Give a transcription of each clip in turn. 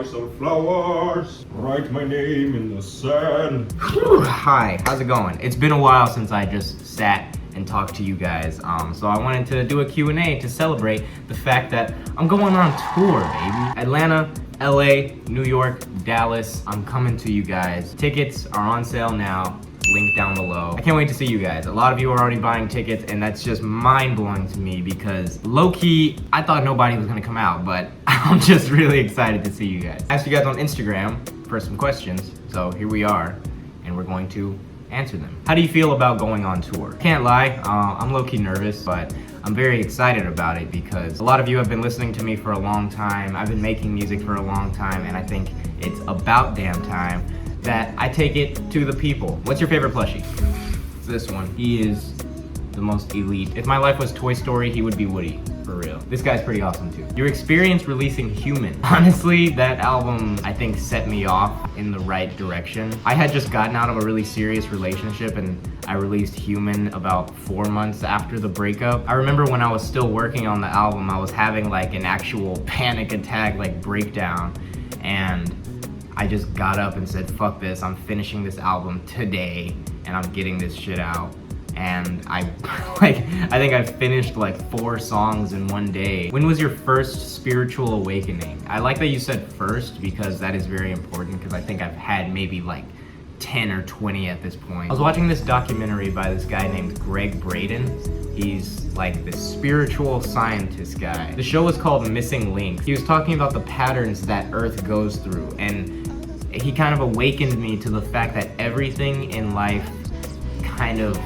buy some flowers, write my name in the sand. Hi, how's it going? It's been a while since I just sat and talked to you guys, so I wanted to do a Q&A to celebrate the fact that I'm going on tour, baby. Atlanta, LA, New York, Dallas, I'm coming to you guys. Tickets are on sale now. Link down below. I can't wait to see you guys. A lot of you are already buying tickets, and that's just mind-blowing to me because low-key, I thought nobody was gonna come out, but I'm just really excited to see you guys. I asked you guys on Instagram for some questions, so here we are, and we're going to answer them. How do you feel about going on tour? Can't lie, I'm low-key nervous, but I'm very excited about it because a lot of you have been listening to me for a long time. I've been making music for a long time, and I think it's about damn time that I take it to the people. What's your favorite plushie? It's this one. He is the most elite. If my life was Toy Story, he would be Woody, for real. This guy's pretty awesome too. Your experience releasing Human. Honestly, that album, I think, set me off in the right direction. I had just gotten out of a really serious relationship and I released Human about 4 months after the breakup. I remember when I was still working on the album, I was having like an actual panic attack, like breakdown, and I just got up and said, fuck this, I'm finishing this album today and I'm getting this shit out. And I think I finished like 4 songs in one day. When was your first spiritual awakening? I like that you said first because that is very important because I think I've had maybe like 10 or 20 at this point. I was watching this documentary by this guy named Greg Braden. He's like this spiritual scientist guy. The show was called Missing Link. He was talking about the patterns that Earth goes through, and he kind of awakened me to the fact that everything in life kind of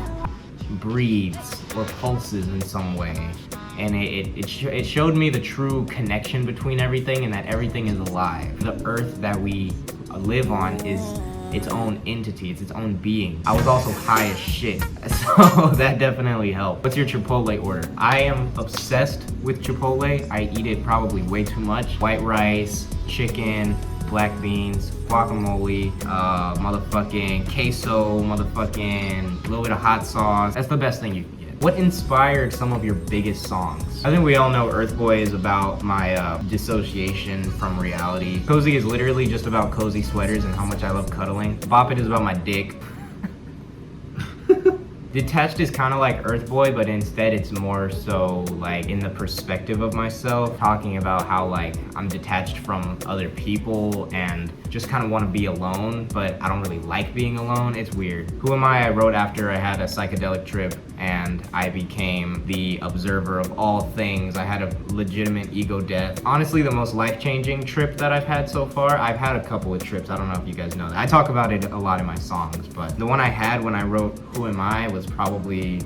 breathes or pulses in some way. And it showed me the true connection between everything and that everything is alive. The Earth that we live on is its own entity, it's its own being. I was also high as shit, so that definitely helped. What's your Chipotle order? I am obsessed with Chipotle. I eat it probably way too much. White rice, chicken, black beans, guacamole, motherfucking queso, motherfucking little bit of hot sauce. That's the best thing you can get. What inspired some of your biggest songs? I think we all know Earth Boy is about my dissociation from reality. Cozy is literally just about cozy sweaters and how much I love cuddling. Bop It is about my dick. Detached is kind of like Earth Boy, but instead it's more so like in the perspective of myself, talking about how like I'm detached from other people and just kind of want to be alone, but I don't really like being alone. It's weird. Who Am I wrote after I had a psychedelic trip and I became the observer of all things. I had a legitimate ego death. Honestly, the most life-changing trip that I've had so far, I've had a couple of trips. I don't know if you guys know that. I talk about it a lot in my songs, but the one I had when I wrote Who Am I was probably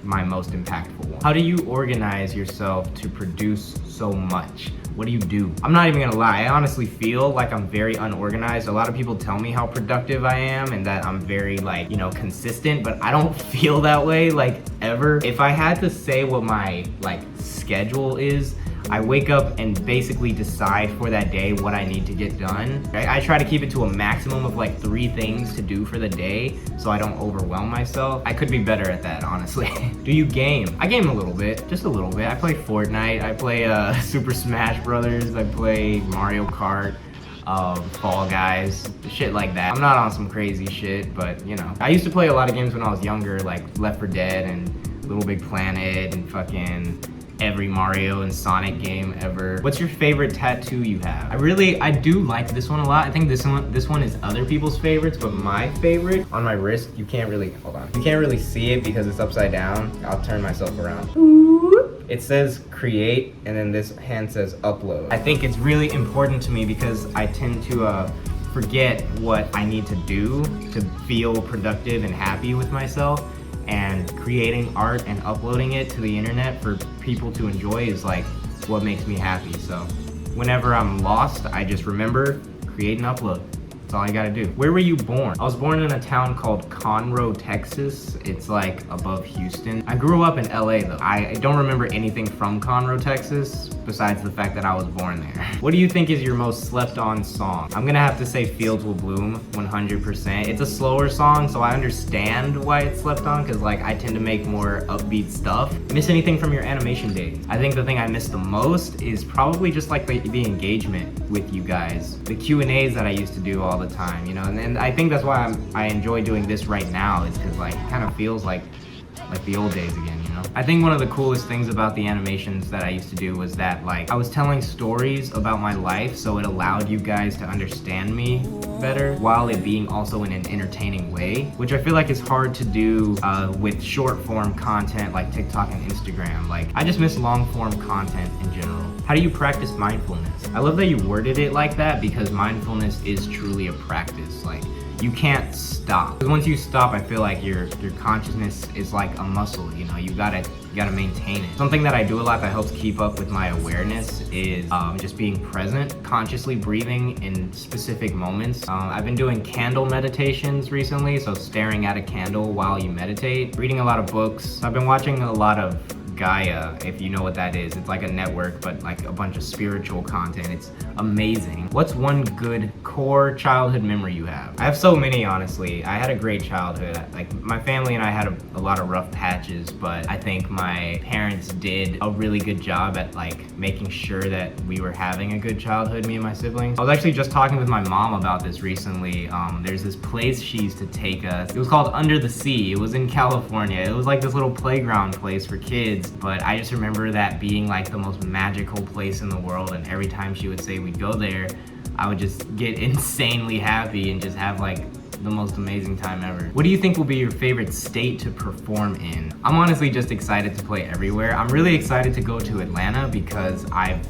my most impactful one. How do you organize yourself to produce so much? What do you do? I'm not even gonna lie, I honestly feel like I'm very unorganized. A lot of people tell me how productive I am and that I'm very like, you know, consistent, but I don't feel that way like ever. If I had to say what my like schedule is, I wake up and basically decide for that day what I need to get done. I try to keep it to a maximum of like 3 things to do for the day so I don't overwhelm myself. I could be better at that, honestly. Do you game? I game a little bit, just a little bit. I play Fortnite, I play Super Smash Brothers, I play Mario Kart, Fall Guys, shit like that. I'm not on some crazy shit, but you know. I used to play a lot of games when I was younger, like Left 4 Dead and Little Big Planet and fucking every Mario and Sonic game ever. What's your favorite tattoo you have? I do like this one a lot. I think this one is other people's favorites, but my favorite on my wrist, you can't really see it because it's upside down. I'll turn myself around. It says create and then this hand says upload. I think it's really important to me because I tend to forget what I need to do to feel productive and happy with myself. And creating art and uploading it to the internet for people to enjoy is like what makes me happy. So whenever I'm lost, I just remember, create and upload. That's all I gotta do. Where were you born? I was born in a town called Conroe, Texas. It's like above Houston. I grew up in LA though. I don't remember anything from Conroe, Texas, besides the fact that I was born there. What do you think is your most slept on song? I'm gonna have to say Fields Will Bloom, 100%. It's a slower song, so I understand why it's slept on, because like I tend to make more upbeat stuff. Miss anything from your animation days? I think the thing I miss the most is probably just like the engagement with you guys. The Q&As that I used to do all the time, you know, and I think that's why I enjoy doing this right now, is because like it kind of feels like the old days again, you know? I think one of the coolest things about the animations that I used to do was that like I was telling stories about my life, so it allowed you guys to understand me better while it being also in an entertaining way, which I feel like is hard to do with short form content like TikTok and Instagram. Like I just miss long form content in general. How do you practice mindfulness? I love that you worded it like that, because mindfulness is truly a practice. Like you can't stop. Because once you stop, I feel like your consciousness is like a muscle, you know, you gotta maintain it. Something that I do a lot that helps keep up with my awareness is just being present, consciously breathing in specific moments. I've been doing candle meditations recently, so staring at a candle while you meditate, reading a lot of books. I've been watching a lot of Gaia, if you know what that is. It's like a network, but like a bunch of spiritual content. It's amazing. What's one good core childhood memory you have? I have so many, honestly. I had a great childhood. Like my family and I had a lot of rough patches, but I think my parents did a really good job at like making sure that we were having a good childhood, me and my siblings. I was actually just talking with my mom about this recently. There's this place she used to take us. It was called Under the Sea. It was in California. It was like this little playground place for kids. But I just remember that being like the most magical place in the world, and every time she would say we'd go there, I would just get insanely happy and just have like the most amazing time ever. What do you think will be your favorite state to perform in? I'm honestly just excited to play everywhere. I'm really excited to go to Atlanta because I've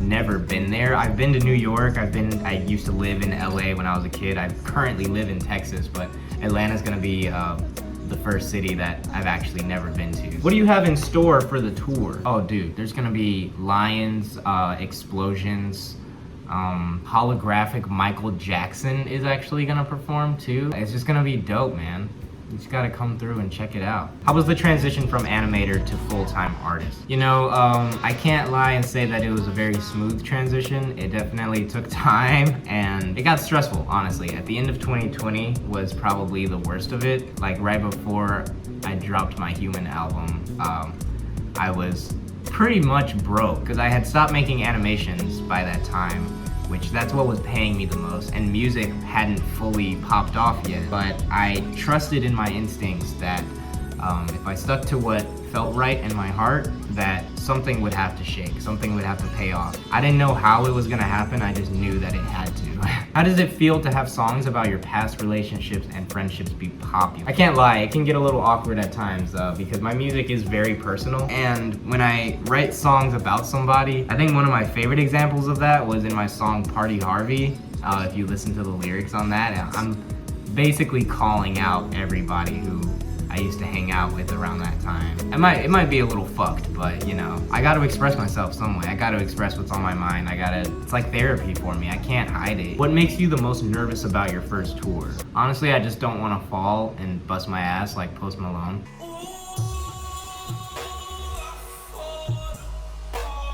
never been there. I've been to New York. I used to live in LA when I was a kid. I currently live in Texas, but Atlanta's gonna be the first city that I've actually never been to. What do you have in store for the tour? Oh dude, there's gonna be lions, explosions, holographic Michael Jackson is actually gonna perform too. It's just gonna be dope, man. You just gotta come through and check it out. How was the transition from animator to full-time artist? You know, I can't lie and say that it was a very smooth transition. It definitely took time and it got stressful, honestly. At the end of 2020 was probably the worst of it. Like right before I dropped my Human album, I was pretty much broke because I had stopped making animations by that time, which that's what was paying me the most, and music hadn't fully popped off yet. But I trusted in my instincts that if I stuck to what felt right in my heart, that something would have to shake, something would have to pay off. I didn't know how it was gonna happen, I just knew that it had to. How does it feel to have songs about your past relationships and friendships be popular? I can't lie, it can get a little awkward at times because my music is very personal, and when I write songs about somebody, I think one of my favorite examples of that was in my song Party Harvey. If you listen to the lyrics on that, I'm basically calling out everybody who I used to hang out with around that time. It might be a little fucked, but you know, I gotta express myself some way. I gotta express what's on my mind. It's like therapy for me. I can't hide it. What makes you the most nervous about your first tour? Honestly, I just don't wanna fall and bust my ass like Post Malone.